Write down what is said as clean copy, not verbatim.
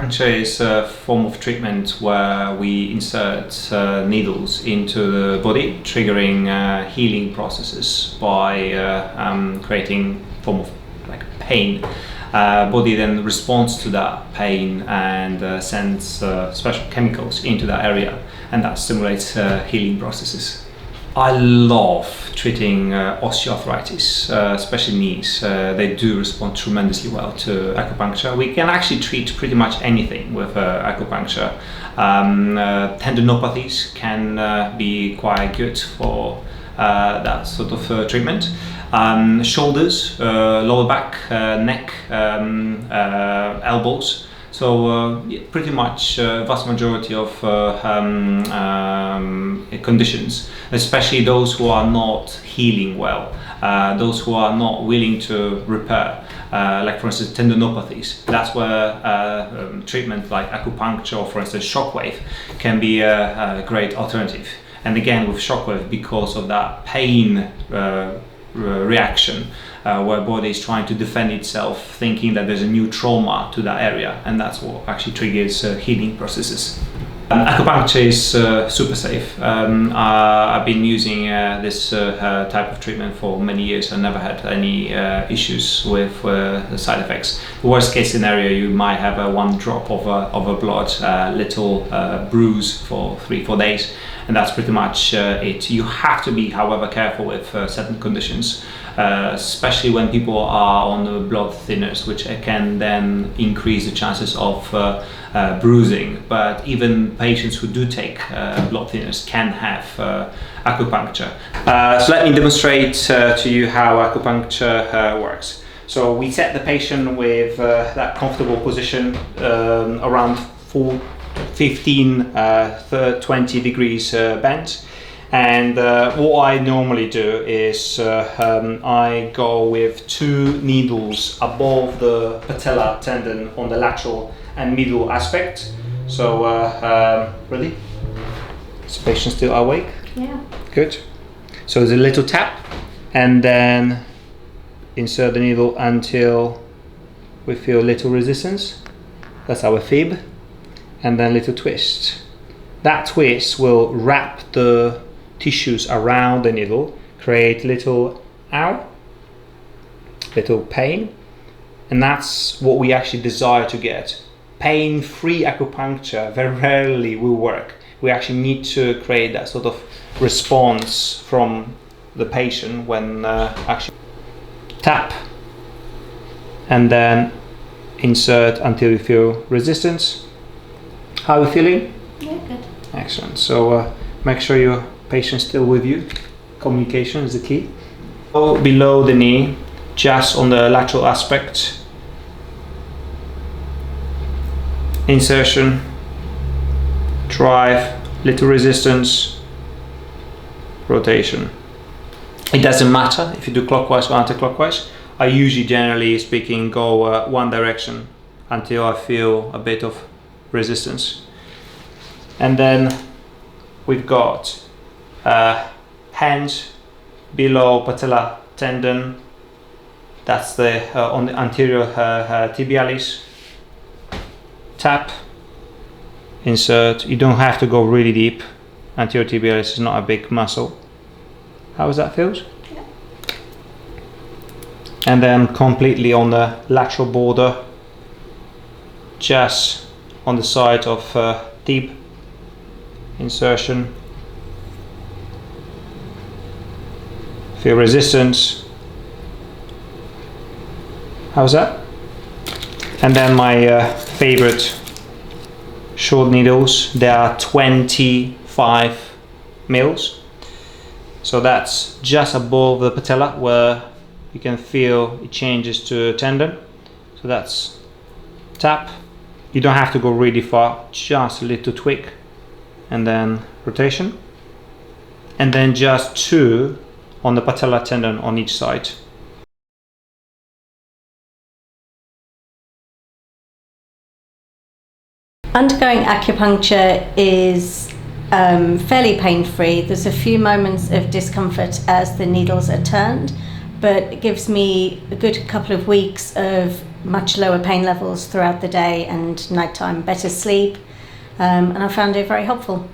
Acupuncture is a form of treatment where we insert needles into the body, triggering healing processes by creating a form of like pain. Body then responds to that pain and sends special chemicals into that area, and that stimulates healing processes. I love treating osteoarthritis, especially knees. They do respond tremendously well to acupuncture. We can actually treat pretty much anything with acupuncture. Tendinopathies can be quite good for that sort of treatment. Shoulders, lower back, neck, elbows. So pretty much vast majority of conditions, especially those who are not healing well, those who are not willing to repair, like for instance tendinopathies. That's where treatment like acupuncture or for instance shockwave can be a great alternative. And again with shockwave, because of that pain reaction, where body is trying to defend itself, thinking that there's a new trauma to that area, and that's what actually triggers healing processes. Acupuncture is super safe. I've been using this type of treatment for many years. I never had any issues with the side effects. The worst case scenario, you might have one drop of a blood, little bruise for 3-4 days, and that's pretty much it. You have to be, however, careful with certain conditions, especially when people are on the blood thinners, which can then increase the chances of bruising. But even patients who do take blood thinners can have acupuncture. So let me demonstrate to you how acupuncture works. So we set the patient with that comfortable position around 15-20 degrees bent. And what I normally do is I go with 2 needles above the patella tendon on the lateral and middle aspect. So ready? Is the patient still awake? Yeah. Good. So there's a little tap, and then insert the needle until we feel little resistance. That's our fib. And then little twist. That twist will wrap the tissues around the needle, create little ow, little pain, and that's what we actually desire to get. Pain-free acupuncture very rarely will work. We actually need to create that sort of response from the patient when actually tap and then insert until you feel resistance. How are you feeling? Yeah, good. Excellent. So make sure your patient's still with you. Communication is the key. Go below the knee, just on the lateral aspect. Insertion, drive, little resistance, rotation. It doesn't matter if you do clockwise or anti-clockwise. I usually, generally speaking, go one direction until I feel a bit of resistance. And then we've got hands below patella tendon. That's the on the anterior tibialis. Tap, insert. You don't have to go really deep. Anterior tibialis is not a big muscle. How does that feel? Yeah. And then completely on the lateral border, just on the side of tib. Insertion. Feel resistance. How's that? And then my favorite short needles. They are 25 mils. So that's just above the patella where you can feel it changes to tendon. So that's tap. You don't have to go really far, just a little tweak, and then rotation. And then just 2 on the patella tendon on each side. Undergoing acupuncture is fairly pain-free. There's a few moments of discomfort as the needles are turned, but it gives me a good couple of weeks of much lower pain levels throughout the day and nighttime, better sleep, and I found it very helpful.